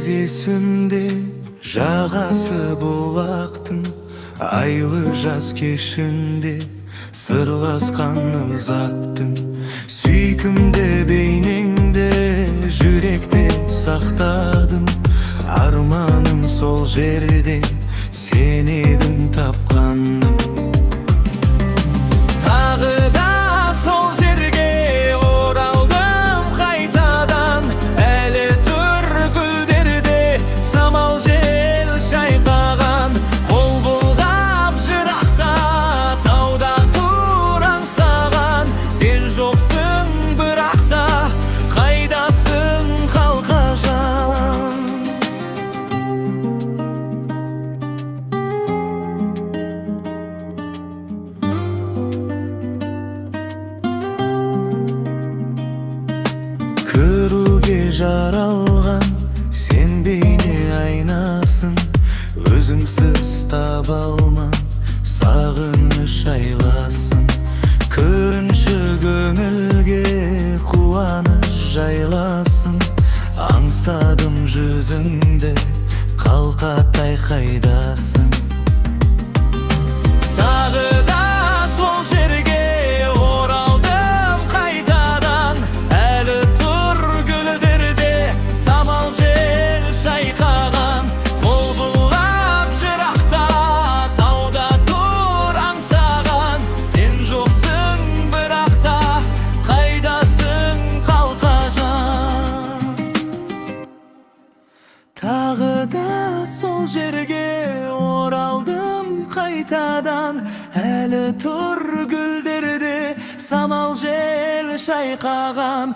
есімде жағасы бұлақтың, айлы жаз кешінде сырласқан ұзақтың. Сүйкімді бейнеңді жүректе сақтадым, арманым сол жерден сен едің тапқаным. Тағы да сол жерге оралдым қайтадан, әлі тұр гүлдерде самал жел шайқаған. Қол бұлғап жырақта тауда тұр аңсаған, сен жоқсың бірақ та қайдасың қалқажан. Көруге жаралған сен бейне айнасың, өзіңсіз таба алман сағыныш айласын. Көрінші көңілге қуаныш жайласын, аңсадым жүзіңді қалқатай қайдасың. Тағы да сол жерге оралдым қайтадан, әлі тұр гүлдерде самал жел шайқаған. Қол бұлғап жырақта тауда тұр аңсаған, сен жоқсың бірақ та қайдасың қалқажан. Тағы да сол жерге оралдым қайтадан, әлі тұр гүлдерде самал жел шайқаған.